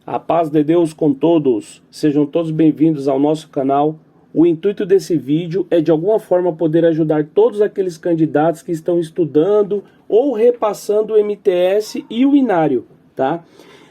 A paz de Deus com todos, sejam todos bem-vindos ao nosso canal. O intuito desse vídeo é de alguma forma poder ajudar todos aqueles candidatos que estão estudando ou repassando o MTS e o Inário, tá?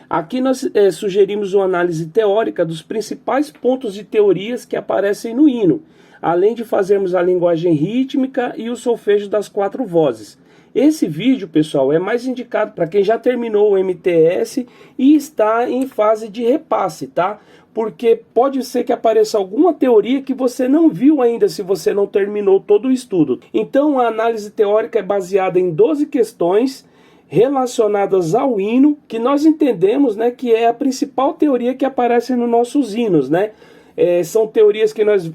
Aqui nós sugerimos uma análise teórica dos principais pontos de teorias que aparecem no hino, além de fazermos a linguagem rítmica e o solfejo das 4 vozes. Esse vídeo, pessoal, é mais indicado para quem já terminou o MTS e está em fase de repasse, tá? Porque pode ser que apareça alguma teoria que você não viu ainda se você não terminou todo o estudo. Então a análise teórica é baseada em 12 questões relacionadas ao hino, que nós entendemos, né, que é a principal teoria que aparece nos nossos hinos, né? São teorias que nós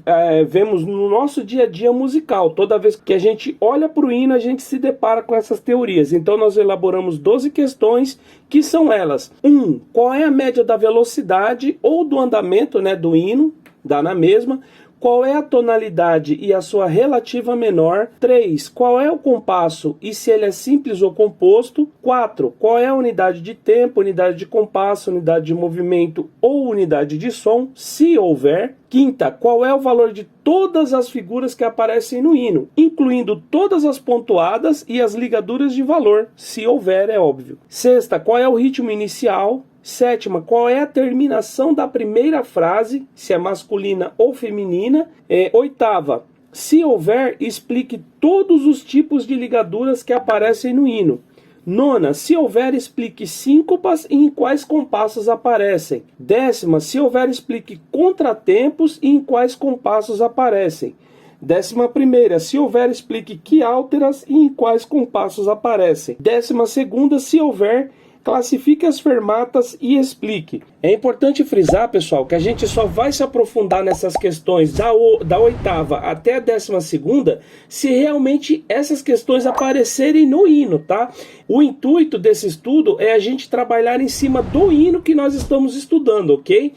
vemos no nosso dia a dia musical. Toda vez que a gente olha para o hino, a gente se depara com essas teorias. Então nós elaboramos 12 questões, que são elas. 1. Qual é a média da velocidade ou do andamento, né, do hino? Dá na mesma. Qual é a tonalidade e a sua relativa menor? 3. Qual é o compasso e se ele é simples ou composto? 4. Qual é a unidade de tempo, unidade de compasso, unidade de movimento ou unidade de som, se houver? 5. Qual é o valor de todas as figuras que aparecem no hino, incluindo todas as pontuadas e as ligaduras de valor, se houver, é óbvio. 6. Qual é o ritmo inicial? 7. Qual é a terminação da primeira frase, se é masculina ou feminina? 8. Se houver, explique todos os tipos de ligaduras que aparecem no hino. 9. Se houver, explique síncopas e em quais compassos aparecem. 10. Se houver, explique contratempos e em quais compassos aparecem. 11. Se houver, explique quiálteras e em quais compassos aparecem. 12. Se houver, classifique as fermatas e explique. É importante frisar, pessoal, que a gente só vai se aprofundar nessas questões da 8ª até a 12ª se realmente essas questões aparecerem no hino, tá? O intuito desse estudo é a gente trabalhar em cima do hino que nós estamos estudando, ok?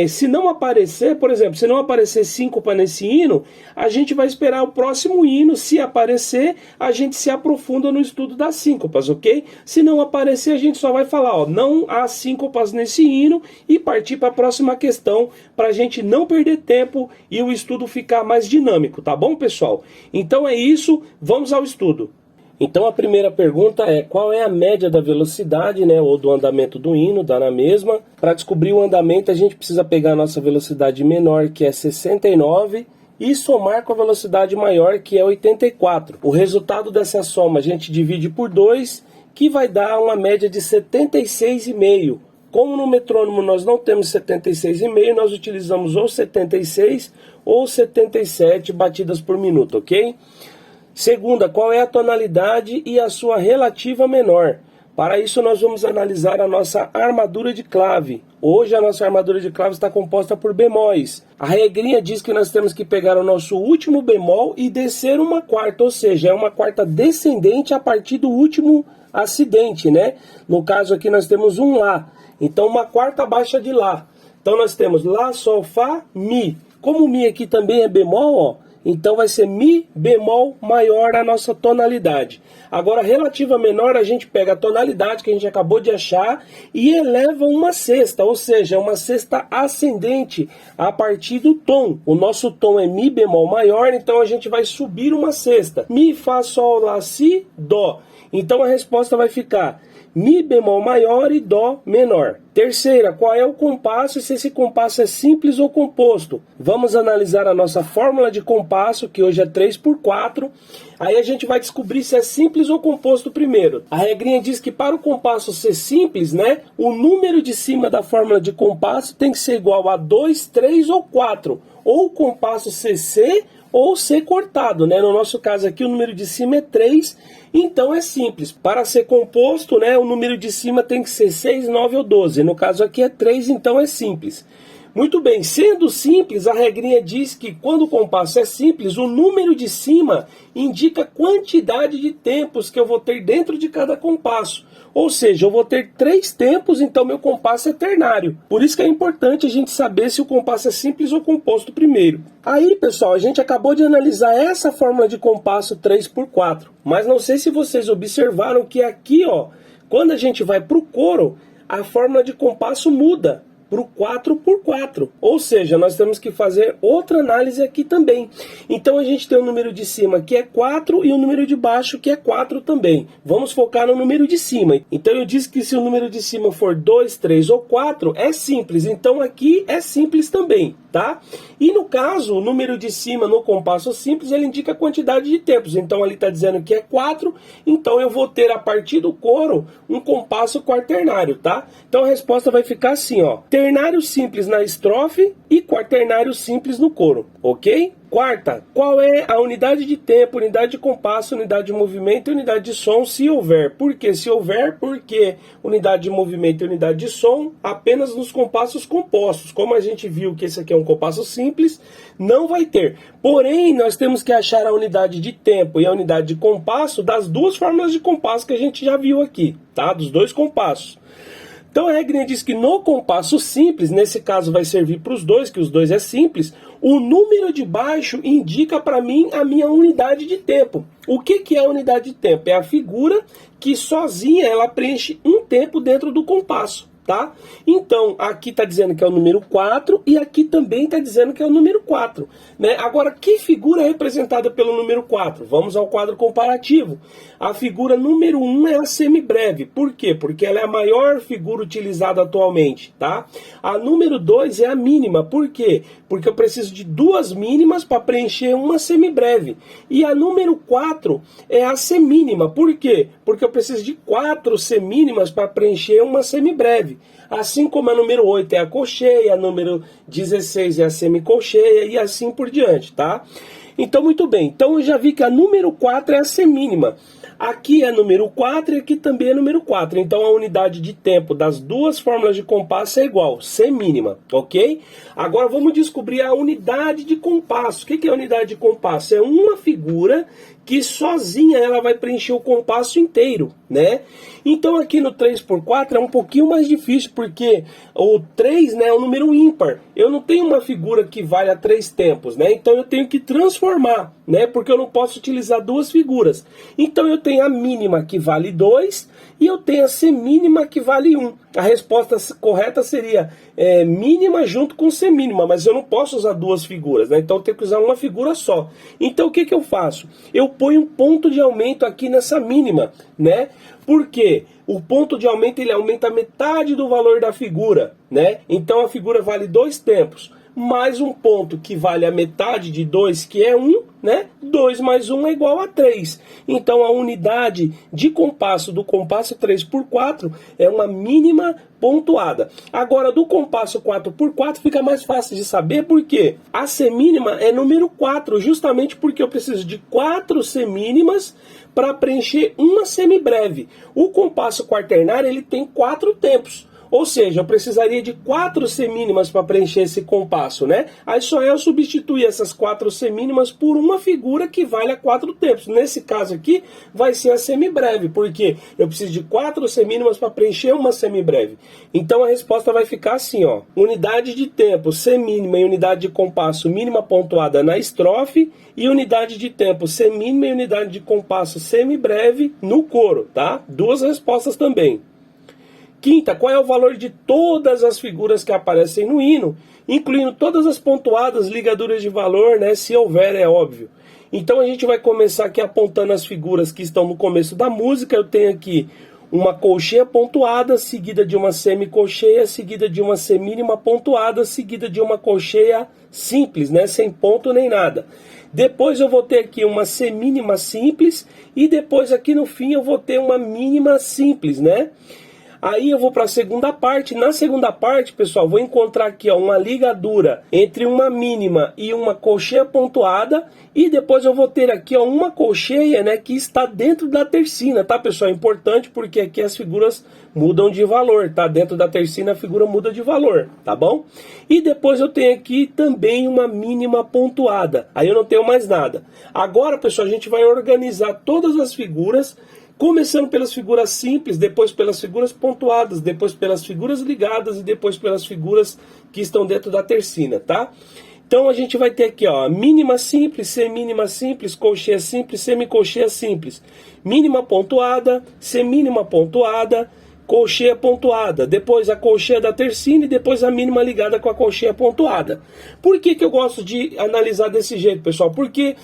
Se não aparecer, por exemplo, se não aparecer síncopa nesse hino, a gente vai esperar o próximo hino. Se aparecer, a gente se aprofunda no estudo das síncopas, ok? Se não aparecer, a gente só vai falar, ó, não há síncopas nesse hino e partir para a próxima questão para a gente não perder tempo e o estudo ficar mais dinâmico, tá bom, pessoal? Então é isso, vamos ao estudo. Então a primeira pergunta é: qual é a média da velocidade, né, ou do andamento do hino? Dá na mesma. Para descobrir o andamento, a gente precisa pegar a nossa velocidade menor, que é 69, e somar com a velocidade maior, que é 84. O resultado dessa soma a gente divide por 2, que vai dar uma média de 76,5. Como no metrônomo nós não temos 76,5, nós utilizamos ou 76 ou 77 batidas por minuto, ok? Segunda, qual é a tonalidade e a sua relativa menor? Para isso nós vamos analisar a nossa armadura de clave. Hoje a nossa armadura de clave está composta por bemóis. A regrinha diz que nós temos que pegar o nosso último bemol e descer uma quarta, ou seja, é uma quarta descendente a partir do último acidente, né? No caso aqui nós temos um Lá. Então uma quarta baixa de Lá. Então nós temos Lá, Sol, Fá, Mi. Como o Mi aqui também é bemol, ó, então vai ser Mi bemol maior a nossa tonalidade. Agora, relativa menor, a gente pega a tonalidade que a gente acabou de achar e eleva uma sexta, ou seja, uma sexta ascendente a partir do tom. O nosso tom é Mi bemol maior, então a gente vai subir uma sexta. Mi, Fá, Sol, Lá, Si, Dó. Então a resposta vai ficar Mi bemol maior e Dó menor. Terceira, qual é o compasso e se esse compasso é simples ou composto? Vamos analisar a nossa fórmula de compasso, que hoje é 3/4. Aí a gente vai descobrir se é simples ou composto primeiro. A regrinha diz que para o compasso ser simples, né, o número de cima da fórmula de compasso tem que ser igual a 2, 3 ou 4. Ou o compasso CC ou ser cortado, né? No nosso caso aqui o número de cima é 3, então é simples. Para ser composto, né, o número de cima tem que ser 6, 9 ou 12. No caso aqui é 3, então é simples. Muito bem, sendo simples, a regrinha diz que quando o compasso é simples, o número de cima indica a quantidade de tempos que eu vou ter dentro de cada compasso. Ou seja, eu vou ter 3 tempos, então meu compasso é ternário. Por isso que é importante a gente saber se o compasso é simples ou composto primeiro. Aí, pessoal, a gente acabou de analisar essa fórmula de compasso 3/4. Mas não sei se vocês observaram que aqui, ó, quando a gente vai para o coro, a fórmula de compasso muda para o 4x4, ou seja, nós temos que fazer outra análise aqui também. Então a gente tem o número de cima que é 4 e o número de baixo que é 4 também. Vamos focar no número de cima. Então eu disse que se o número de cima for 2, 3 ou 4, é simples. Então aqui é simples também, tá? E no caso, o número de cima no compasso simples, ele indica a quantidade de tempos. Então ali está dizendo que é 4, então eu vou ter a partir do coro um compasso quaternário, tá? Então a resposta vai ficar assim, ó. Ternário simples na estrofe e quaternário simples no coro, ok? Quarta, qual é a unidade de tempo, unidade de compasso, unidade de movimento e unidade de som, se houver? Por que se houver? Porque unidade de movimento e unidade de som apenas nos compassos compostos. Como a gente viu que esse aqui é um compasso simples, não vai ter. Porém, nós temos que achar a unidade de tempo e a unidade de compasso das duas fórmulas de compasso que a gente já viu aqui, tá? Dos dois compassos. Então a regrinha diz que no compasso simples, nesse caso vai servir para os dois, que os dois é simples, o número de baixo indica para mim a minha unidade de tempo. O que é a unidade de tempo? É a figura que sozinha ela preenche um tempo dentro do compasso, tá? Então, aqui está dizendo que é o número 4 e aqui também está dizendo que é o número 4. Né? Agora, que figura é representada pelo número 4? Vamos ao quadro comparativo. A figura número 1 é a semibreve. Por quê? Porque ela é a maior figura utilizada atualmente, tá? A número 2 é a mínima. Por quê? Porque eu preciso de duas mínimas para preencher uma semibreve. E a número 4 é a semínima. Por quê? Porque eu preciso de 4 semínimas para preencher uma semibreve. Assim como a número 8 é a colcheia, a número 16 é a semicolcheia e assim por diante, tá? Então, muito bem. Então, eu já vi que a número 4 é a semínima. Aqui é número 4 e aqui também é número 4. Então, a unidade de tempo das duas fórmulas de compasso é igual, semínima, ok? Agora, vamos descobrir a unidade de compasso. O que é a unidade de compasso? É uma figura que sozinha ela vai preencher o compasso inteiro, né? Então aqui no 3x4 é um pouquinho mais difícil, porque o 3, né, é um número ímpar. Eu não tenho uma figura que vale a 3 tempos, né? Então eu tenho que transformar, né? Porque eu não posso utilizar duas figuras. Então eu tenho a mínima que vale 2 e eu tenho a semínima que vale 1. A resposta correta seria mínima junto com semínima, mas eu não posso usar duas figuras, né? Então eu tenho que usar uma figura só. Então o que eu faço? Eu ponho um ponto de aumento aqui nessa mínima, né? Por quê? O ponto de aumento ele aumenta metade do valor da figura, né? Então a figura vale 2 tempos, mais um ponto que vale a metade de 2, que é 1, né? 2 mais 1 é igual a 3. Então a unidade de compasso do compasso 3x4 é uma mínima pontuada. Agora do compasso 4x4 fica mais fácil de saber, porque a semínima é número 4, justamente porque eu preciso de 4 semínimas para preencher uma semibreve. O compasso quaternário ele tem 4 tempos. Ou seja, eu precisaria de 4 semínimas para preencher esse compasso, né? Aí só eu substituir essas 4 semínimas por uma figura que vale a 4 tempos. Nesse caso aqui, vai ser a semibreve, porque eu preciso de 4 semínimas para preencher uma semibreve. Então a resposta vai ficar assim, ó. Unidade de tempo semínima e unidade de compasso mínima pontuada na estrofe e unidade de tempo semínima e unidade de compasso semibreve no coro, tá? Duas respostas também. Quinta, qual é o valor de todas as figuras que aparecem no hino, incluindo todas as pontuadas, ligaduras de valor, né? Se houver, é óbvio. Então a gente vai começar aqui apontando as figuras que estão no começo da música. Eu tenho aqui uma colcheia pontuada, seguida de uma semicolcheia, seguida de uma semínima pontuada, seguida de uma colcheia simples, né? Sem ponto nem nada. Depois eu vou ter aqui uma semínima simples e depois aqui no fim eu vou ter uma mínima simples, né? Aí eu vou para a segunda parte. Na segunda parte, pessoal, vou encontrar aqui ó, uma ligadura entre uma mínima e uma colcheia pontuada. E depois eu vou ter aqui ó, uma colcheia, né, que está dentro da tercina, tá, pessoal? É importante porque aqui as figuras mudam de valor, tá? Dentro da tercina a figura muda de valor, tá bom? E depois eu tenho aqui também uma mínima pontuada. Aí eu não tenho mais nada. Agora, pessoal, a gente vai organizar todas as figuras, começando pelas figuras simples, depois pelas figuras pontuadas, depois pelas figuras ligadas e depois pelas figuras que estão dentro da tercina, tá? Então a gente vai ter aqui, ó, mínima simples, semínima simples, colcheia simples, semicolcheia simples, mínima pontuada, semínima pontuada, colcheia pontuada, depois a colcheia da tercina e depois a mínima ligada com a colcheia pontuada. Por que eu gosto de analisar desse jeito, pessoal? Porque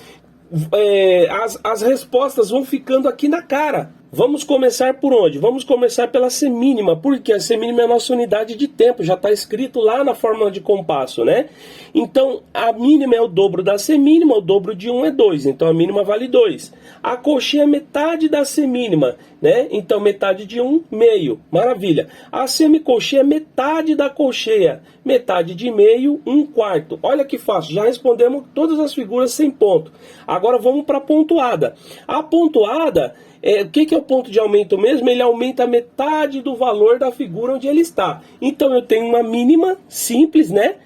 as respostas vão ficando aqui na cara. Vamos começar por onde? Vamos começar pela semínima, porque a semínima é a nossa unidade de tempo, já está escrito lá na fórmula de compasso, né? Então, a mínima é o dobro da semínima, o dobro de 1 é 2, então a mínima vale 2. A colcheia é metade da semínima, né? Então, metade de 1, meio, maravilha. A semicolcheia é metade da colcheia, metade de meio, 1 quarto. Olha que fácil, já respondemos todas as figuras sem ponto. Agora vamos para a pontuada. A pontuada... o que é o ponto de aumento mesmo? Ele aumenta a metade do valor da figura onde ele está. Então eu tenho uma mínima simples, né?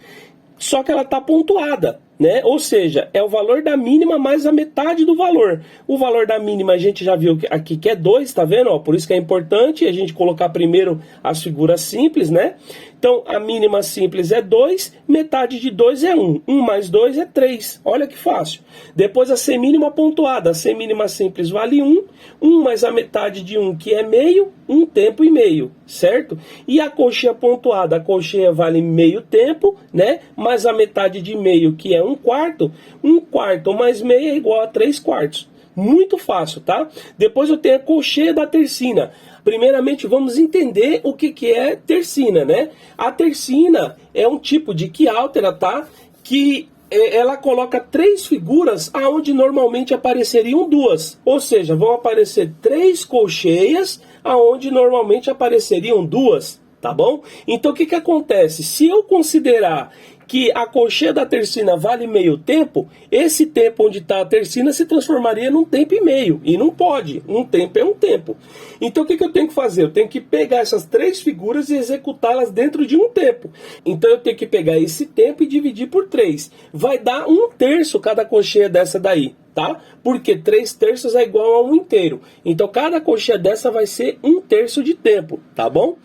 Só que ela está pontuada, né? Ou seja, é o valor da mínima mais a metade do valor. O valor da mínima a gente já viu aqui que é 2, tá vendo? Ó, por isso que é importante a gente colocar primeiro as figuras simples, né? Então, a mínima simples é 2, metade de 2 é 1. 1 mais 2 é 3. Olha que fácil. Depois, a semínima pontuada. A semínima simples vale 1. 1 mais a metade de 1, que é meio, 1 tempo e meio, certo? E a colcheia pontuada. A colcheia vale meio tempo, né? Mais a metade de meio, que é 1 quarto. 1 quarto mais meio é igual a 3 quartos. Muito fácil, tá? Depois eu tenho a colcheia da tercina. Primeiramente, vamos entender o que é tercina, né? A tercina é um tipo de quiáltera, tá? Que ela coloca 3 figuras aonde normalmente apareceriam 2. Ou seja, vão aparecer 3 colcheias aonde normalmente apareceriam 2, tá bom? Então, o que acontece? Se eu considerar que a colcheia da tercina vale meio tempo, esse tempo onde está a tercina se transformaria num tempo e meio. E não pode. Um tempo é um tempo. Então o que eu tenho que fazer? Eu tenho que pegar essas 3 figuras e executá-las dentro de um tempo. Então eu tenho que pegar esse tempo e dividir por 3. Vai dar 1/3 cada colcheia dessa daí, tá? Porque 3/3 é igual a 1 inteiro. Então cada colcheia dessa vai ser 1/3 de tempo, tá bom?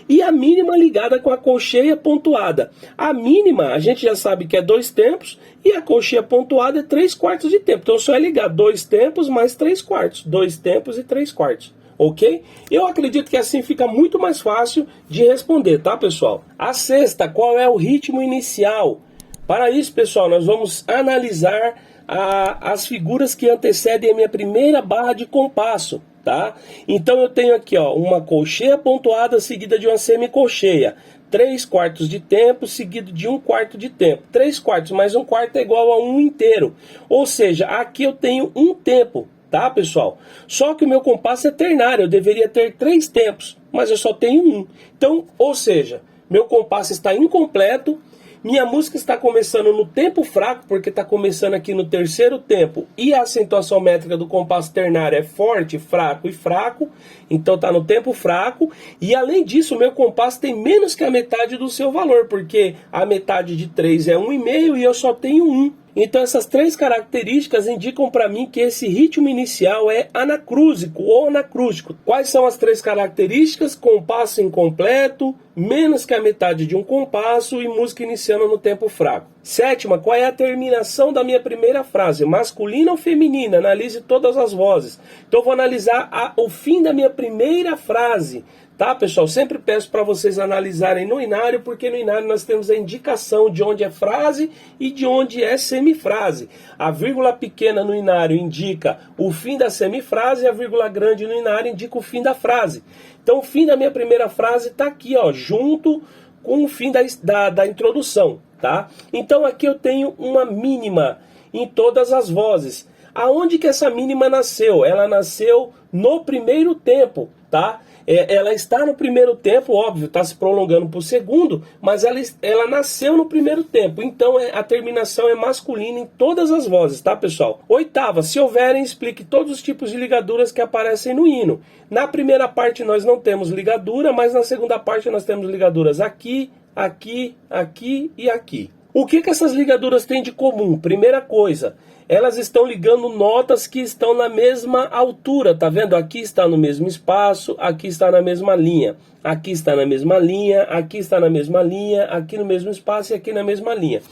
E a mínima ligada com a colcheia pontuada. A mínima, a gente já sabe que é 2 tempos, e a colcheia pontuada é 3 quartos de tempo. Então só é ligar 2 tempos mais 3 quartos. 2 tempos e 3 quartos. Ok? Eu acredito que assim fica muito mais fácil de responder, tá, pessoal? A sexta, qual é o ritmo inicial? Para isso, pessoal, nós vamos analisar as figuras que antecedem a minha primeira barra de compasso. Tá? Então eu tenho aqui, ó, uma colcheia pontuada seguida de uma semicolcheia, 3 quartos de tempo seguido de 1 quarto de tempo. 3 quartos mais 1 quarto é igual a 1 inteiro. Ou seja, aqui eu tenho 1 tempo, tá, pessoal? Só que o meu compasso é ternário, eu deveria ter 3 tempos, mas eu só tenho 1. Então, ou seja, meu compasso está incompleto. Minha música está começando no tempo fraco, porque está começando aqui no terceiro tempo. E a acentuação métrica do compasso ternário é forte, fraco e fraco. Então está no tempo fraco. E além disso, o meu compasso tem menos que a metade do seu valor, porque a metade de 3 é 1,5 e eu só tenho 1. Então essas 3 características indicam para mim que esse ritmo inicial é anacrúsico ou anacrústico. Quais são as 3 características? Compasso incompleto, menos que a metade de um compasso e música iniciando no tempo fraco. Sétima, qual é a terminação da minha primeira frase? Masculina ou feminina? Analise todas as vozes. Então eu vou analisar o fim da minha primeira frase. Tá, pessoal? Sempre peço para vocês analisarem no inário, porque no inário nós temos a indicação de onde é frase e de onde é semifrase. A vírgula pequena no inário indica o fim da semifrase e a vírgula grande no inário indica o fim da frase. Então o fim da minha primeira frase está aqui, ó, junto com o fim da introdução, tá? Então aqui eu tenho uma mínima em todas as vozes. Aonde que essa mínima nasceu? Ela nasceu no primeiro tempo, tá? Ela está no primeiro tempo, óbvio, está se prolongando para o segundo, mas ela nasceu no primeiro tempo. Então a terminação é masculina em todas as vozes, tá, pessoal? Oitava, se houverem, explique todos os tipos de ligaduras que aparecem no hino. Na primeira parte nós não temos ligadura, mas na segunda parte nós temos ligaduras aqui, aqui, aqui e aqui. O que essas ligaduras têm de comum? Primeira coisa, elas estão ligando notas que estão na mesma altura, tá vendo? Aqui está no mesmo espaço, aqui está na mesma linha, aqui está na mesma linha, aqui está na mesma linha, aqui no mesmo espaço e aqui na mesma linha.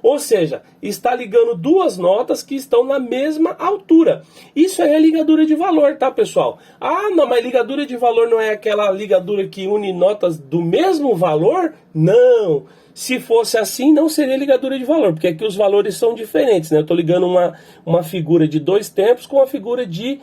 Ou seja, está ligando duas notas que estão na mesma altura. Isso aí é ligadura de valor, tá, pessoal? Ah, não, mas ligadura de valor não é aquela ligadura que une notas do mesmo valor? Não. Se fosse assim, não seria ligadura de valor, porque aqui os valores são diferentes, né? Eu estou ligando uma figura de 2 tempos com uma figura de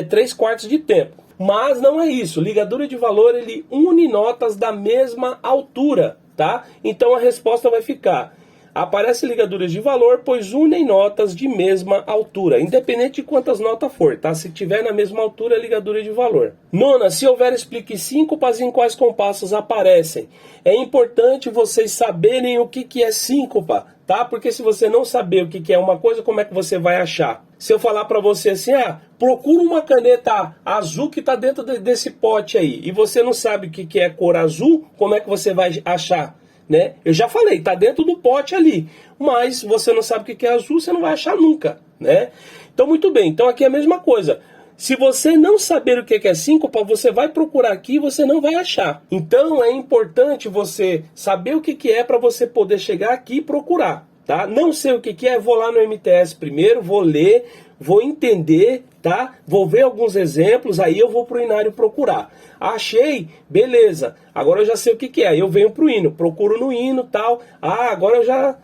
3/4 de tempo. Mas não é isso. Ligadura de valor, ele une notas da mesma altura, tá? Então a resposta vai ficar: aparece ligaduras de valor, pois unem notas de mesma altura, independente de quantas notas for, tá? Se tiver na mesma altura, é ligadura de valor. Nona, se houver, explique síncopas em quais compassos aparecem. É importante vocês saberem o que é síncopa, tá? Porque se você não saber o que é uma coisa, como é que você vai achar? Se eu falar para você assim, procura uma caneta azul que está dentro desse pote aí, e você não sabe o que é cor azul, como é que você vai achar? Né? Eu já falei, está dentro do pote ali, mas você não sabe o que é azul, você não vai achar nunca, né? Então, muito bem, então aqui é a mesma coisa. Se você não saber o que é síncopa, você vai procurar aqui e você não vai achar. Então, é importante você saber o que é para você poder chegar aqui e procurar, tá? Não sei o que é, vou lá no MTS primeiro, vou ler, vou entender, tá? Vou ver alguns exemplos, aí eu vou pro Inário procurar. Achei, beleza, agora eu já sei o que é, aí eu venho pro Hino, procuro no Hino, tal. Agora eu já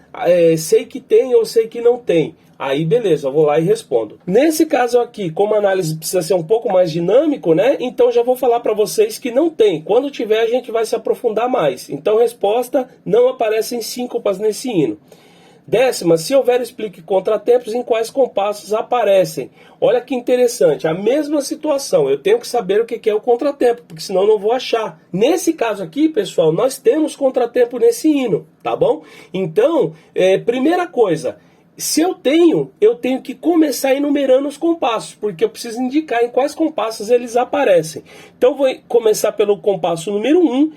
sei que tem ou sei que não tem. Aí beleza, eu vou lá e respondo. Nesse caso aqui, como a análise precisa ser um pouco mais dinâmico, né? Então já vou falar para vocês que não tem. Quando tiver, a gente vai se aprofundar mais. Então, resposta: não aparecem síncopas nesse hino. 10ª, se houver, explique contratempos em quais compassos aparecem. Olha que interessante, a mesma situação, eu tenho que saber o que é o contratempo, porque senão eu não vou achar. Nesse caso aqui, pessoal, nós temos contratempo nesse hino, tá bom? Então, primeira coisa, se eu tenho que começar enumerando os compassos, porque eu preciso indicar em quais compassos eles aparecem. Então, vou começar pelo compasso número 1.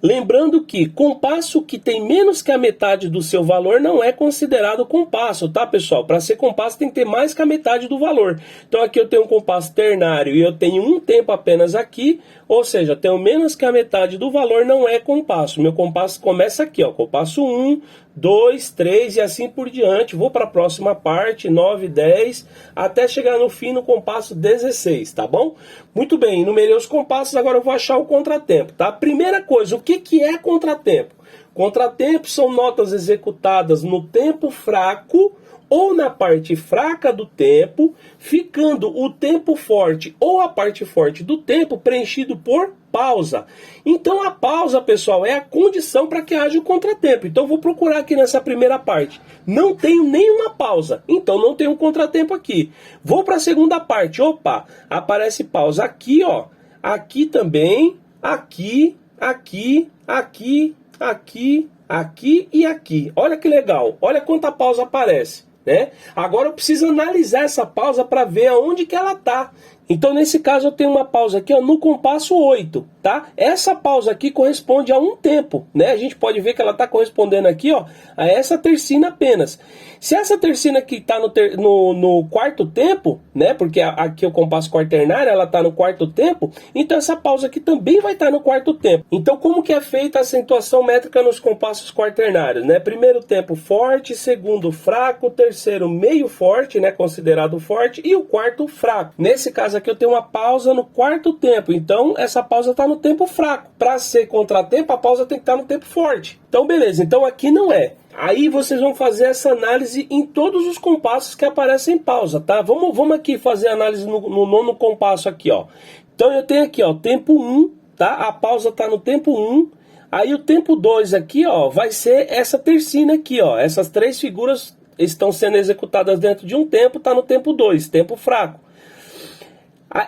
Lembrando que compasso que tem menos que a metade do seu valor não é considerado compasso, tá, pessoal? Para ser compasso tem que ter mais que a metade do valor. Então aqui eu tenho um compasso ternário e eu tenho um tempo apenas aqui, ou seja, tenho menos que a metade do valor, não é compasso. Meu compasso começa aqui, ó, compasso 1, 2, 3 e assim por diante. Vou para a próxima parte, 9, 10, até chegar no fim no compasso 16, tá bom? Muito bem, enumerei os compassos, agora eu vou achar o contratempo, tá? Primeira coisa, o que é contratempo? Contratempo são notas executadas no tempo fraco ou na parte fraca do tempo, ficando o tempo forte ou a parte forte do tempo preenchido por pausa. Então a pausa, pessoal, é a condição para que haja o contratempo. Então eu vou procurar aqui nessa primeira parte. Não tenho nenhuma pausa, então não tenho um contratempo aqui. Vou para a segunda parte. Opa, aparece pausa aqui, ó. Aqui também, aqui, aqui, aqui, aqui, aqui e aqui. Olha que legal. Olha quanta pausa aparece. Né? Agora eu preciso analisar essa pausa para ver aonde que ela está. Então nesse caso eu tenho uma pausa aqui, ó, no compasso 8, tá? Essa pausa aqui corresponde a um tempo, né? A gente pode ver que ela está correspondendo aqui, ó, a essa tercina apenas. Se essa tercina aqui está no quarto tempo, né? Porque aqui o compasso quaternário, ela está no quarto tempo, então essa pausa aqui também vai estar no quarto tempo. Então como que é feita a acentuação métrica nos compassos quaternários, né? Primeiro tempo forte, segundo fraco, terceiro meio forte, né? Considerado forte, e o quarto fraco. Nesse caso aqui eu tenho uma pausa no quarto tempo, então essa pausa está no tempo fraco. Para ser contratempo, a pausa tem que estar no tempo forte. Então beleza, então aqui não é. Aí vocês vão fazer essa análise em todos os compassos que aparecem em pausa, tá? Vamos aqui fazer a análise no nono compasso aqui, ó. Então eu tenho aqui, ó, tempo 1, tá? A pausa está no tempo 1. Aí o tempo 2 aqui, ó, vai ser essa tercina aqui, ó. Essas três figuras estão sendo executadas dentro de um tempo, está no tempo 2, tempo fraco.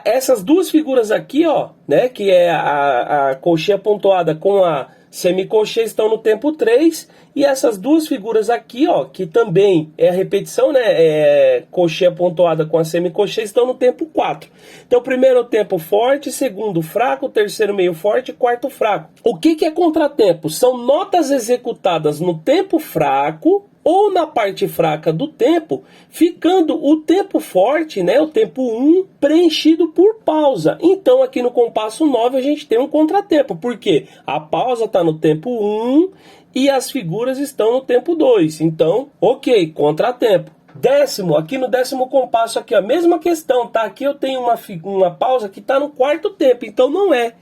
Essas duas figuras aqui, ó, né, que é a colcheia pontuada com a semicolcheia, estão no tempo 3, e essas duas figuras aqui, ó, que também é a repetição, né, colcheia pontuada com a semicolcheia, estão no tempo 4. Então, primeiro é o tempo forte, segundo fraco, terceiro meio forte, quarto fraco. O que é contratempo? São notas executadas no tempo fraco ou na parte fraca do tempo, ficando o tempo forte, né, o tempo 1, preenchido por pausa. Então aqui no compasso 9 a gente tem um contratempo, porque a pausa está no tempo 1 e as figuras estão no tempo 2. Então, ok, contratempo. Décimo, aqui no décimo compasso, aqui, a mesma questão, tá? Aqui eu tenho uma pausa que está no quarto tempo, então não é,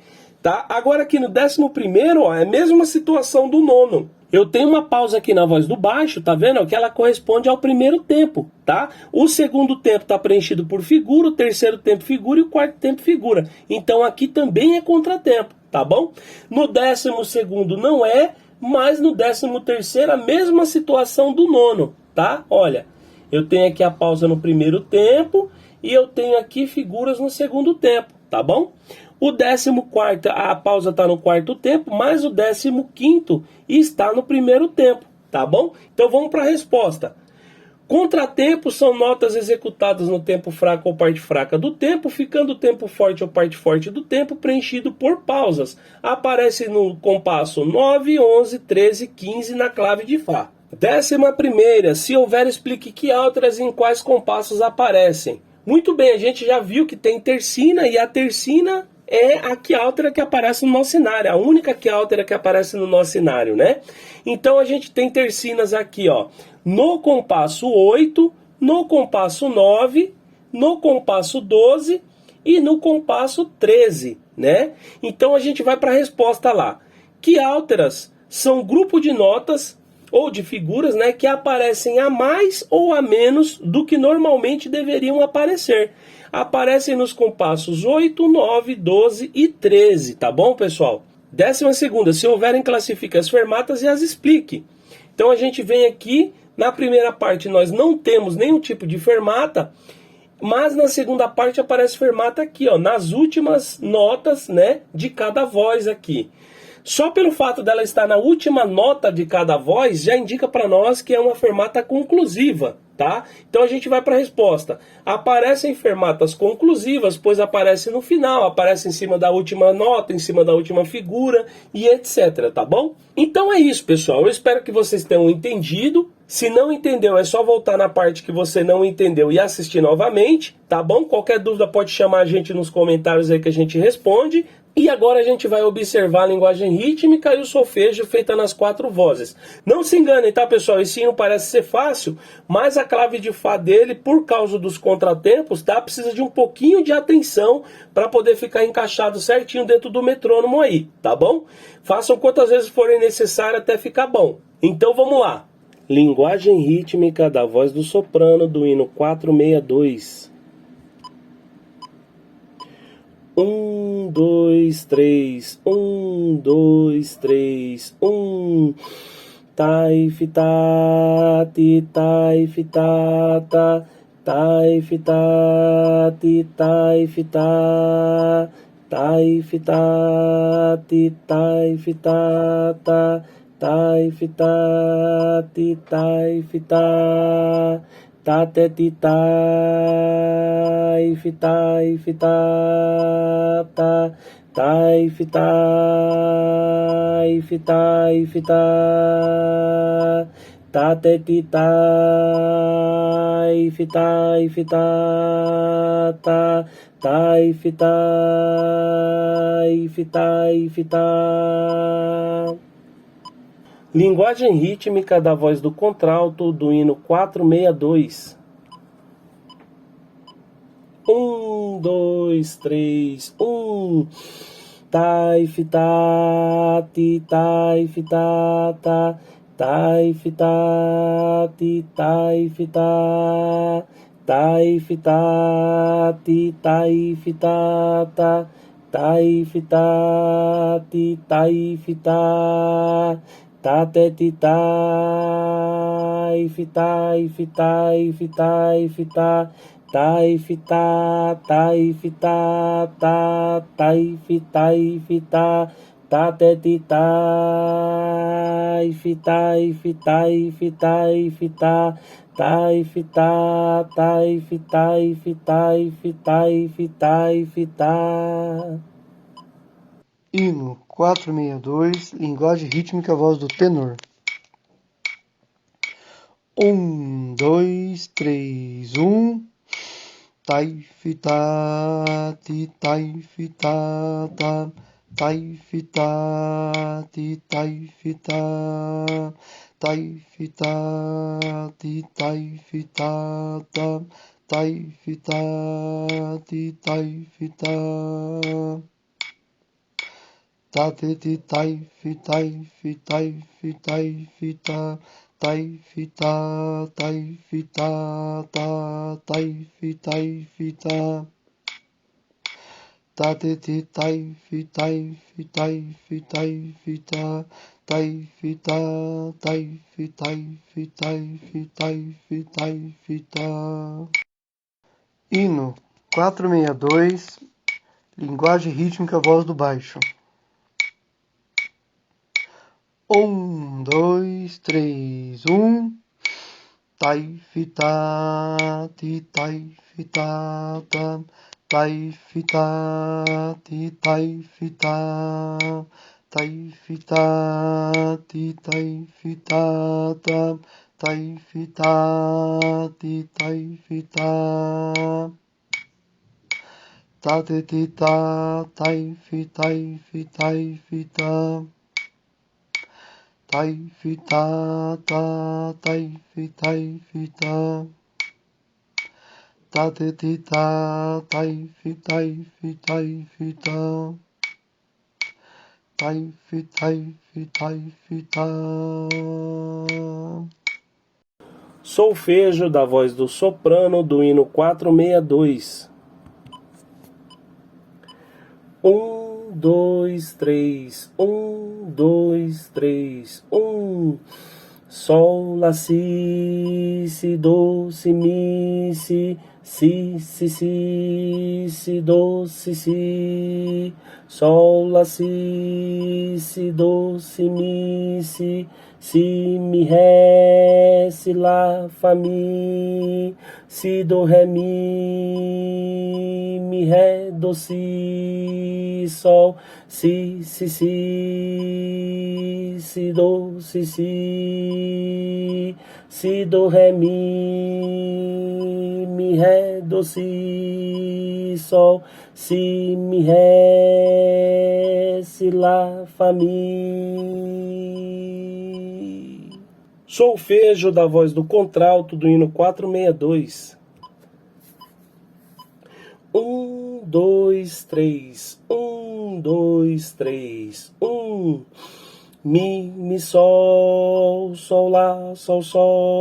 tá? Agora aqui no décimo primeiro, ó, é a mesma situação do nono. Eu tenho uma pausa aqui na voz do baixo, tá vendo? Que ela corresponde ao primeiro tempo, tá? O segundo tempo está preenchido por figura, o terceiro tempo figura e o quarto tempo figura. Então aqui também é contratempo, tá bom? No décimo segundo não é, mas no décimo terceiro a mesma situação do nono, tá? Olha, eu tenho aqui a pausa no primeiro tempo e eu tenho aqui figuras no segundo tempo, tá bom? O 14º, a pausa está no quarto tempo, mas o 15º está no primeiro tempo, tá bom? Então vamos para a resposta. Contratempos são notas executadas no tempo fraco ou parte fraca do tempo, ficando o tempo forte ou parte forte do tempo preenchido por pausas. Aparece no compasso 9, 11, 13, 15 na clave de Fá. 11ª, se houver, explique que alteras e em quais compassos aparecem. Muito bem, a gente já viu que tem tercina e a tercina é a quiáltera que aparece no nosso cenário, a única quiáltera que aparece no nosso cenário, né? Então a gente tem tercinas aqui, ó, no compasso 8, no compasso 9, no compasso 12 e no compasso 13, né? Então a gente vai para a resposta lá. Quiálteras são grupo de notas ou de figuras, né, que aparecem a mais ou a menos do que normalmente deveriam aparecer. Aparecem nos compassos 8, 9, 12 e 13, tá bom, pessoal? 12ª, se houverem, classifique as fermatas e as explique. Então a gente vem aqui, na primeira parte nós não temos nenhum tipo de fermata, mas na segunda parte aparece fermata aqui, ó, nas últimas notas, né, de cada voz aqui. Só pelo fato dela estar na última nota de cada voz, já indica para nós que é uma fermata conclusiva, tá? Então a gente vai para a resposta. Aparecem fermatas conclusivas, pois aparece no final, aparece em cima da última nota, em cima da última figura e etc, tá bom? Então é isso, pessoal. Eu espero que vocês tenham entendido. Se não entendeu, é só voltar na parte que você não entendeu e assistir novamente, tá bom? Qualquer dúvida pode chamar a gente nos comentários aí que a gente responde. E agora a gente vai observar a linguagem rítmica e o solfejo feita nas 4 vozes. Não se enganem, tá, pessoal? Esse hino parece ser fácil, mas a clave de Fá dele, por causa dos contratempos, tá? Precisa de um pouquinho de atenção para poder ficar encaixado certinho dentro do metrônomo aí, tá bom? Façam quantas vezes forem necessárias até ficar bom. Então vamos lá. Linguagem rítmica da voz do soprano do hino 462. 1, 2, 3, 1, 2, 3, 1. Tai, fi, ta, ti, tai, fi, ta, ta. Tai, fi, ta, ti, tai, fi, ta. Tai, fi, ta, ti, tai, fi, ta, ta. Tai, fi, ta, ti, tai, fi, ta. Ta, te, ti, tai, fi, tai, fi, ta, ta. Tai, fi, tai, fi, tai, fi, ta. Ta, te, ti, tai, fi, tai, fi, ta, ta. Tai, fi, tai, fi, tai, fi, ta. Linguagem rítmica da voz do contralto do hino 462. 1, 2, 3, 1. Tai, fi, ta, ti, tai, fi, ta, ta. Tai, fi, ta, ti, tai, fi, ta. Tai, fi, ta, ti, tai, fi, ta, ta. Tai, fi, ta, ti, tai, fi, ta. Ta, te, ti, tai, fi, tai, fi, tai, fi, tai, fi, ta. Tai, fi, ta, tai, fi, ta, ta. Tai, fi, tai, fi, ta. Ta, te, ti, tai, fi, tai, fi, tai, fi, tai, fi, ta. Tai, fi, ta, tai, fi, tai, fi, tai, fi, tai, fi, tai, fi, ta. Hino 462, linguagem rítmica, voz do tenor. 1, 2, 3, 1. Tai, fi, ta, ti, tai, fi, ta, ta. taifita, ti taifita, taifita, ti taifita, taifita, ti taifita, tateti taifi taifi taifi taifita, taifita, taifita, ta taifi taifita, tateti taifi taifi taifi taifita, taifita, taifi taifi taifi taifi taifita. Hino 462, linguagem rítmica, voz do baixo. 1, 2, 3, 1. Taifita, ti taifita, taifita, ti taifita, taifita, ti taifita, taifita, ti taifita, tatetita, taifi, taifi, taifita, taifita, ta, taifi, taifita, tatetita, taifi, taifi, taifita, taifi, taifi, taifita. Solfejo da voz do soprano do hino 462. 1, 2, 3, 1, 2, 3, 1. Sol, lá, si, do, si, mi, si, do, si. Sol, lá, si, do, si, mi, ré, si, lá, fá, mi, si, do, ré, mi, ré, do, si, sol, si, do, si, do, ré, mi, ré, do, si, sol, si, mi, ré, si, lá, fá, mi. Solfejo da voz do contralto do hino 462. 1, 2, 3, 1, 2, 3, 1. Mi, sol, lá, sol, lá,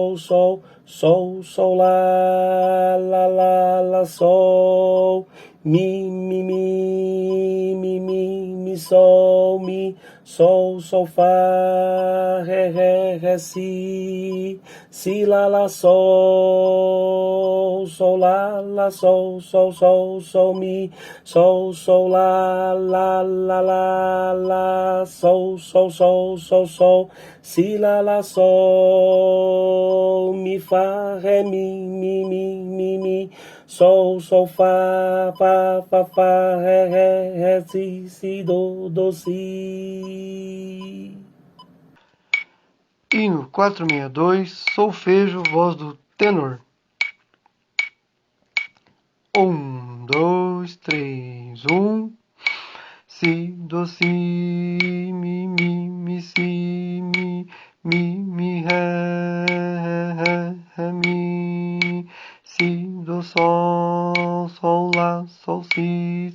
sol. Mi, sol, fá, ré, si, lá, sol, lá, sol, mi, sol, lá, sol, si, lá, sol, mi, fá, ré, mi, sol, fá, ré, si, do, si. Hino 462, solfejo, voz do tenor. 1, 2, 3, 1. Si, do, si, mi, si, mi, ré, mi. Si, do, sol, lá, sol, si,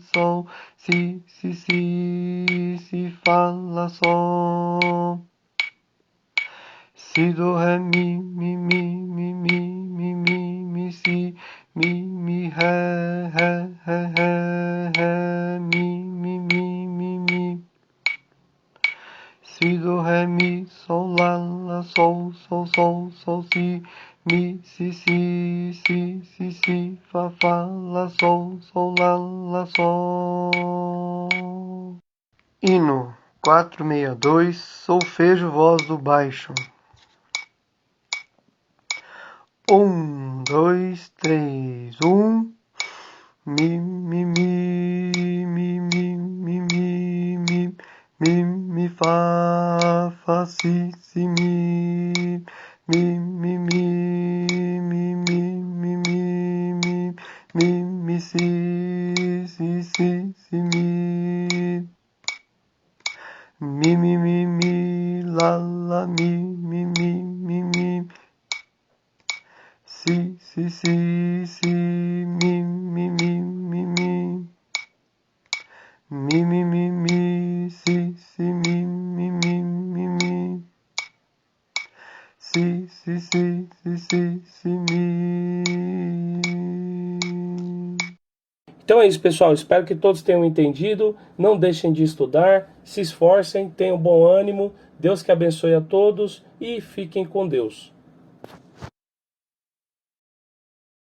fá, lá, sol. Si, do, ré, mi, si, mi, ré, mi. Si, do, ré, mi, sol, lá, sol, si, mi, si, fá, lá, sol, lá, sol. Hino 462, solfejo, voz do baixo. 1, 2, 3, 1. Mi, fá, si, mi. Mi, si, mi. mi. Si, mi, mi. Mi, si, mi, mi. Si, mi. Então é isso, pessoal. Espero que todos tenham entendido. Não deixem de estudar, se esforcem, tenham bom ânimo. Deus que abençoe a todos e fiquem com Deus.